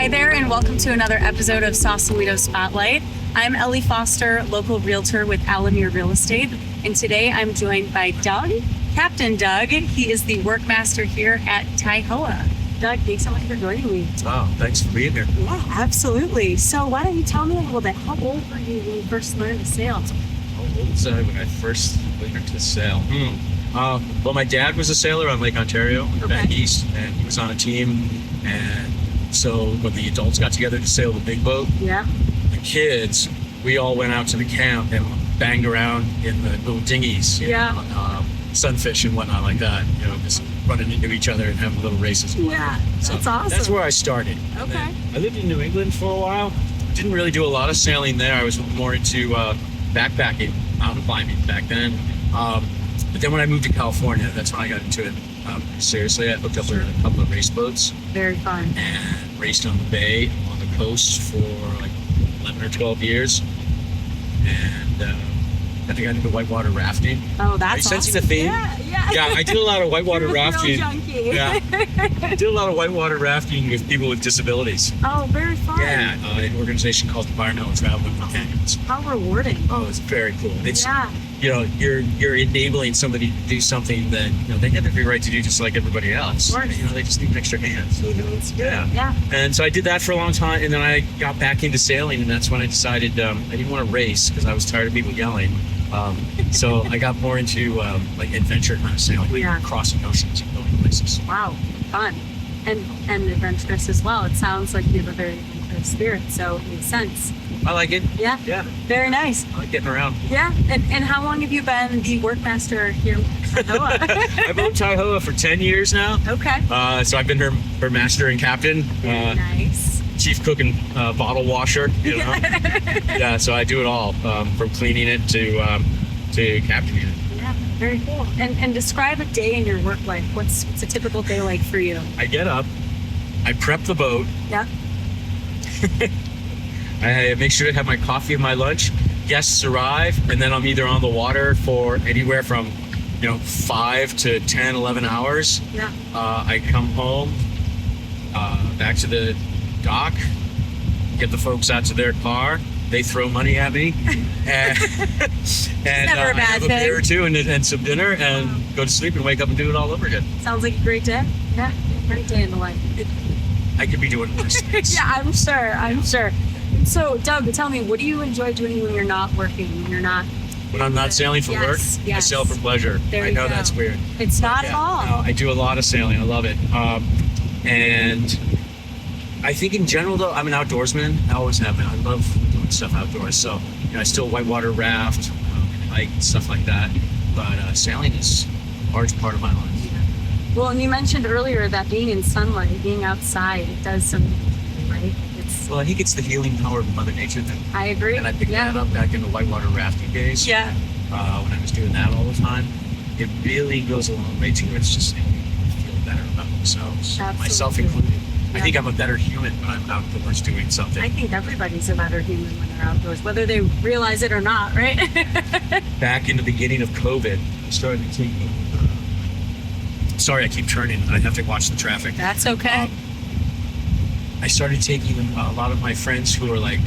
Hi there, and welcome to another episode of Sausalito Spotlight. I'm Ellie Foster, local realtor with Alamere Real Estate, and today I'm joined by Doug, Captain Doug. He is the workmaster here at Taihoa. Doug, thanks so much for joining me. Oh, thanks for being here. Yeah, absolutely. So why don't you tell me a little bit, how old were you when you first learned to sail? How old was I when I first learned to sail? Well, my dad was a sailor on Lake Ontario, back east, and he was on a team. And so when the adults got together to sail the big boat, the kids, we all went out to the camp and banged around in the little dinghies, sunfish and whatnot like that, just running into each other and having little races. So that's awesome. That's where I started. Okay. I lived in New England for a while. Didn't really do a lot of sailing there. I was more into backpacking, mountain climbing back then. But then when I moved to California, that's when I got into it seriously. I hooked up with a couple of race boats. Very fun. And raced on the bay, on the coast for like 11 or 12 years. And I think I did the whitewater rafting. Oh, that's Are you sensing awesome. the theme? Yeah. I did a lot of whitewater You're a rafting. thrill junkie. Yeah. I did a lot of whitewater rafting with people with disabilities. Oh, very fun. Yeah, an organization called Environmental Travel and Companions. How rewarding. Oh, it's very cool. It's Yeah. you're enabling somebody to do something that they have every right to do, just like everybody else. Of course. They just need an extra hand. So Yeah. And so I did that for a long time, and then I got back into sailing, and that's when I decided I didn't want to race because I was tired of people yelling. So I got more into like adventure kind of sailing, crossing oceans and going places. Wow, fun. And adventurous as well. It sounds like you have a very adventurous spirit, so it makes sense. I like it. Yeah. Yeah. Very nice. I like getting around. Yeah. And how long have you been the workmaster here at Taihoa? I've owned Taihoa for 10 years now. Okay. So I've been her master and captain. Nice. Chief cook and bottle washer, Yeah, so I do it all, from cleaning it to captaining it. Yeah, very cool. And describe a day in your work life. What's a typical day like for you? I get up, I prep the boat, Yeah. I make sure to have my coffee and my lunch. Guests arrive, and then I'm either on the water for anywhere from 5 to 10, 11 hours. Yeah. I come home, back to the dock, get the folks out to their car. They throw money at me, and Never a bad have a thing. beer or two and some dinner, and go to sleep and wake up and do it all over again. Sounds like a great day. Yeah. Great day in the life. I could be doing worse things. Yeah, I'm sure. So, Doug, tell me, what do you enjoy doing when you're not working, When I'm not sailing for work, I sail for pleasure. There I you know go. that's weird. It's not at all. No, I do a lot of sailing. I love it. And I think in general, though, I'm an outdoorsman. I always have been. I love doing stuff outdoors. So, I still whitewater raft, hike, stuff like that. But sailing is a large part of my life. Well, and you mentioned earlier that being in sunlight, being outside, it does something, right? Well, I think it's the healing power of Mother Nature thing. I agree. And I picked that up back in the whitewater rafting days. Yeah. When I was doing that all the time. It really goes a long way towards just making people feel better about themselves, myself included. I think I'm a better human when I'm outdoors doing something. I think everybody's a better human when they're outdoors, whether they realize it or not, right? Back in the beginning of COVID, I started taking. Sorry, I keep turning. I have to watch the traffic. That's okay. I started taking a lot of my friends who are like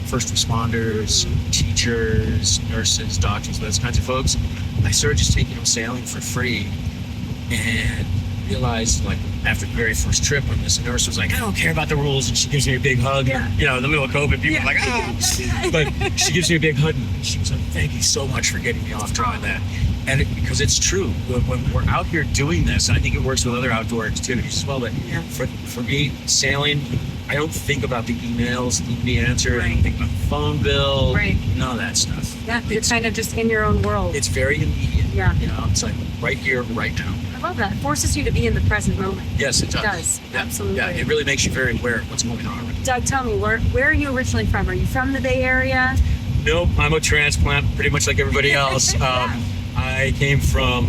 first responders, teachers, nurses, doctors, those kinds of folks. I started just taking them sailing for free, and realized, like, after the very first trip, when this nurse was like, I don't care about the rules, and she gives me a big hug. In the middle of COVID, people are like, but she gives me a big hug, and she was like, thank you so much for getting me off trying that. And because it's true, when we're out here doing this, and I think it works with other outdoor activities as well, but for me, sailing, I don't think about the emails that need to be answered. I don't think about the phone bill, none of that stuff. Yeah, you're kind of just in your own world. It's very immediate. Yeah. It's like right here, right now. I love that. It forces you to be in the present moment. Yes, it does. It does, absolutely. Yeah, it really makes you very aware of what's going on. Doug, tell me, where are you originally from? Are you from the Bay Area? Nope, I'm a transplant, pretty much like everybody else. I came from,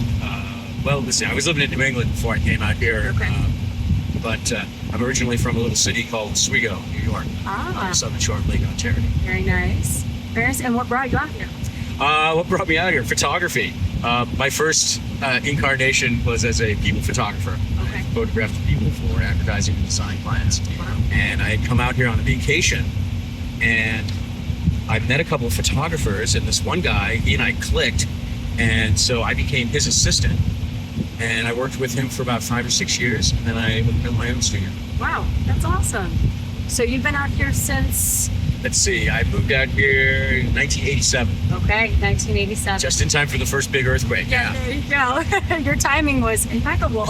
listen, I was living in New England before I came out here. Okay. But I'm originally from a little city called Oswego, New York, on the southern shore of Lake Ontario. Very nice. And what brought you out here? What brought me out here? Photography. My first incarnation was as a people photographer. Okay. photographed people for advertising and design clients. And I had come out here on a vacation, and I met a couple of photographers, and this one guy, he and I clicked, and so I became his assistant. And I worked with him for about 5 or 6 years, and then I built my own studio. Wow, that's awesome. So you've been out here since? Let's see, I moved out here in 1987. Okay, 1987. Just in time for the first big earthquake. Yeah, there you go. Your timing was impeccable.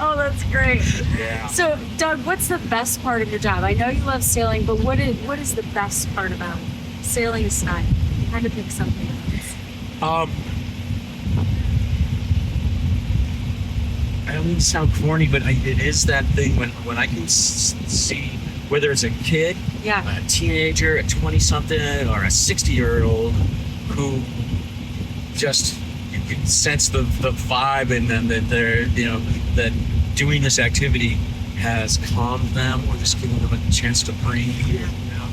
Oh, that's great. Yeah. So, Doug, what's the best part of your job? I know you love sailing, but what is the best part about sailing aside? You had to pick something else. I don't mean to sound corny, but it is that thing when I can see whether it's a kid, Yeah. a teenager, a 20-something, or a 60-year-old who just, you can sense the vibe in them that they're, that doing this activity has calmed them or just given them a chance to breathe,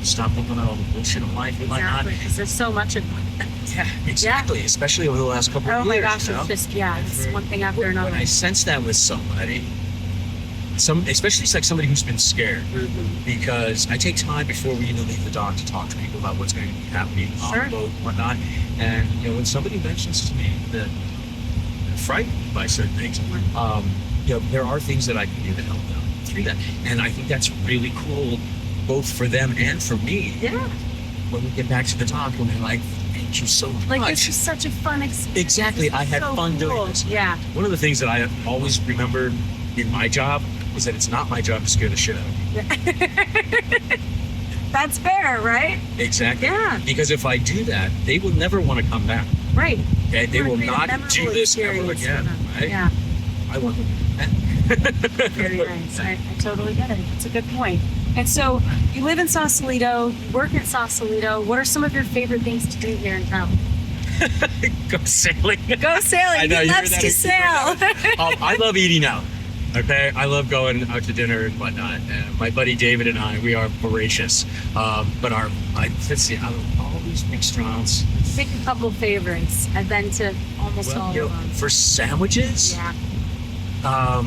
stop looking at all the bullshit of life and whatnot. Exactly, because there's so much of it. Yeah, exactly. Especially over the last couple of Oh years. my gosh, it's just, it's one thing after another. When I sense that with somebody, especially it's like somebody who's been scared, because I take time before we leave the dock to talk to people about what's going to be happening on the boat and whatnot. And when somebody mentions to me that they're frightened by certain things, there are things that I can do to help them through that. And I think that's really cool, both for them and for me. Yeah. When we get back to the dock, and they're like, "Thank you so much." Like, it's just such a fun experience. Exactly. I had fun doing this. Yeah. One of the things that I have always remembered in my job is that it's not my job to scare the shit out of you. That's fair, right? Exactly. Yeah. Because if I do that, they will never want to come back. Right. Okay? They will not do this ever again. Right? Yeah. I want them. Very nice. I totally get it. It's a good point. And so you live in Sausalito, you work in Sausalito. What are some of your favorite things to do here in town? Go sailing. Go sailing. I know, He you loves heard that. to sail. I love eating out. Okay, I love going out to dinner and whatnot. My buddy David and I, we are voracious. But let's see, out of all these restaurants, Pick a couple favorites. I've been to almost all of them. for sandwiches, Yeah.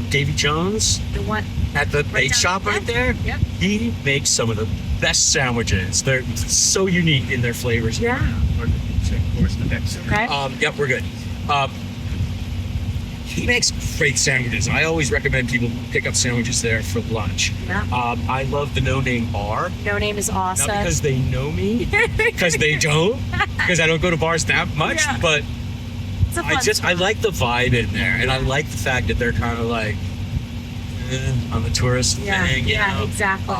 Davy Jones The one. at the Right bait down shop the right there. Yep. He makes some of the best sandwiches. They're so unique in their flavors. Yeah. Of course, the next. Okay. Yep, we're good. He makes great sandwiches. I always recommend people pick up sandwiches there for lunch. Yeah. I love the No Name Bar. No Name is awesome. Not because they know me, because they don't, because I don't go to bars that much, Yeah. but It's a fun I like the vibe in there, and I like the fact that they're kind of like on the tourist Yeah, thing. yeah, exactly.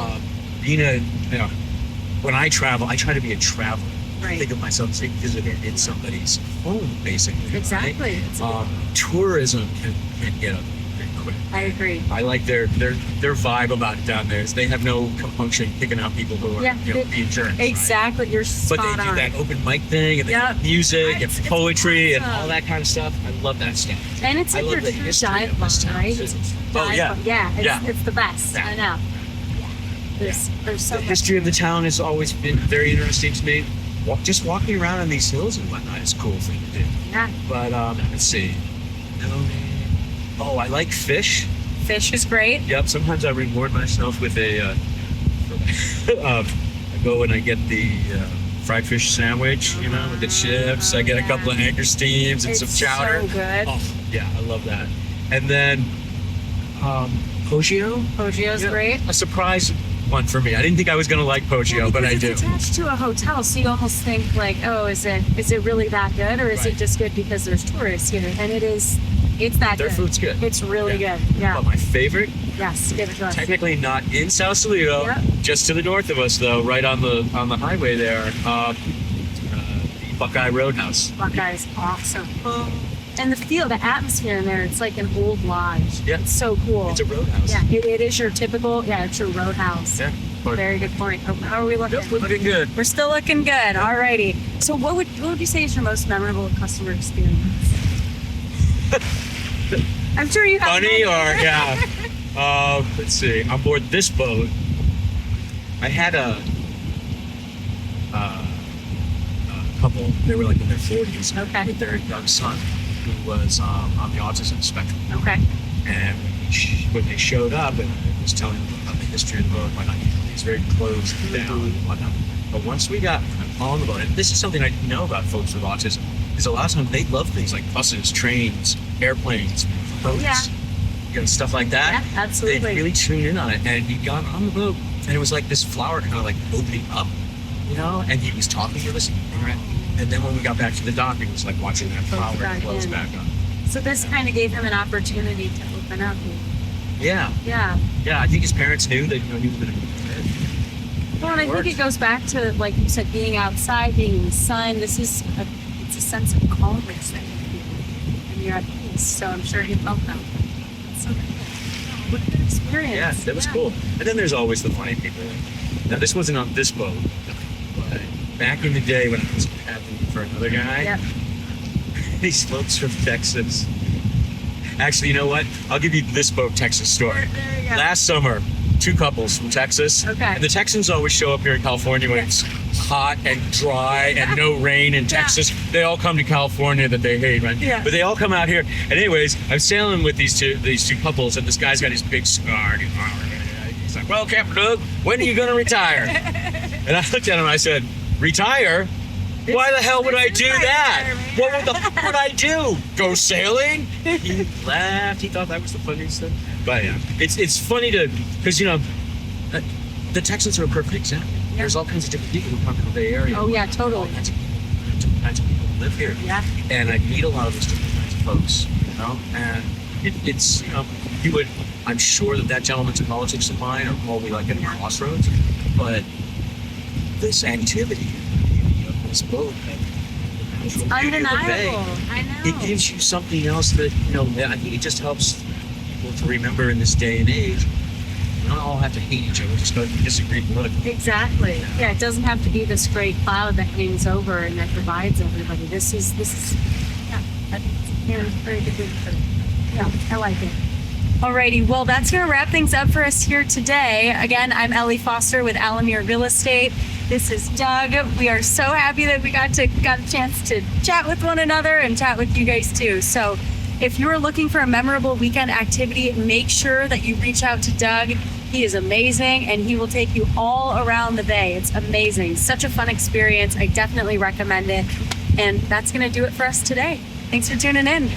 When I travel, I try to be a traveler. Right. Think of myself as a visitor in somebody's home, basically. Exactly. Right? Tourism can get up pretty quick. I agree. I like their vibe about it down there. Is they have no compunction picking out people who are being jerks. Exactly. You're spot But they do on. that open mic thing, and they Yep. have music and It's poetry and awesome. all that kind of stuff. I love that stuff. And it's I like love your the true history dive of this bar, town, right? too. Dive Oh, yeah. bar. Yeah. Yeah. It's the best. Yeah. I know. There's so The much. history of the town has always been very interesting to me. Just walking around on these hills and whatnot is a cool thing to do. Yeah. But let's see. Oh, I like fish. Fish is great. Yep. Sometimes I reward myself with a. I go and I get the fried fish sandwich, with the chips. I get a couple of anchor steams and It's some chowder. so good. Oh, yeah, I love that. And then poggio. Poggio's great. A surprise one for me. I didn't think I was going to like poggio, but I Because do. it's attached to a hotel, so you almost think like, oh, is it really that good, or is Right. it just good because there's tourists here? And it is. It's that Their good. food's good. It's really good. Yeah. But my favorite, Yes. Give it to us. technically not in Sausalito, Yep. just to the north of us though, right on the highway there, the Buckeye Roadhouse. Buckeye's awesome. And the atmosphere in there, it's like an old lodge. Yeah. It's so cool. It's a roadhouse. Yeah, it is your typical, it's your roadhouse. Yeah. But Very good point. How are we looking? yep, we're looking good. We're still looking good. Alrighty. So what would you say is your most memorable customer experience? I'm sure you have Funny many. or yeah. Let's see. On board this boat, I had a couple. They were like in their 40s Okay. with their young son, who was on the autism spectrum. Okay. And when they showed up, and I was telling them about the history of the boat, whatnot, he's very closed down and whatnot. But once we got on the boat, and this is something I didn't know about folks with autism, because a lot of times they love things like buses, trains, airplanes, boats, stuff like that. Yeah, absolutely. They really tune in on it. And he got on the boat, and it was like this flower kind of like opening up, and he was talking to us. And then when we got back to the dock, he was like watching that flower close back up. So this kind of gave him an opportunity to open up. Yeah. Yeah. Yeah, I think his parents knew that he was going to. Well, and I think it goes back to, like you said, being outside, being in the sun. It's a sense of calmness that you feel, and you're at peace. So I'm sure he felt that. So what a good experience. Yeah, that was cool. And then there's always the funny people. Now this wasn't on this boat, but back in the day when I was captain for another guy, these folks from Texas. Actually, you know what? I'll give you this boat Texas story. There you go. Last summer, 2 couples from Texas. Okay. And the Texans always show up here in California when it's hot and dry and no rain in Texas. They all come to California that they hate, right? Yeah. But they all come out here. And anyways, I'm sailing with these two couples, and this guy's got his big cigar. He's like, "Well, Captain Doug, when are you going to retire?" And I looked at him and I said, "Retire? Why the hell would I do that? What the fuck would I do? Go sailing?" He laughed. He thought that was the funniest thing. But yeah, it's funny because the Texans are a perfect example. Yeah. There's all kinds of different people who come to the Bay Area. Oh yeah, totally. All different kinds of people who live here. Yeah. And I meet a lot of those different kinds of folks, and it's you would. I'm sure that gentleman's in politics of mine are probably like at a crossroads, but this activity. This boat, It's undeniable. I know. It gives you something else that I think it just helps people to remember in this day and age. We don't all have to hate each other just because we disagree politically. Exactly. Yeah, it doesn't have to be this great cloud that hangs over and that divides everybody. This is I think it's a very good thing. Yeah, I like it. Alrighty, well, that's going to wrap things up for us here today. Again, I'm Ellie Foster with Alamere Real Estate. This is Doug. We are so happy that we got a chance to chat with one another and chat with you guys too. So if you're looking for a memorable weekend activity, make sure that you reach out to Doug. He is amazing and he will take you all around the bay. It's amazing. Such a fun experience. I definitely recommend it. And that's going to do it for us today. Thanks for tuning in.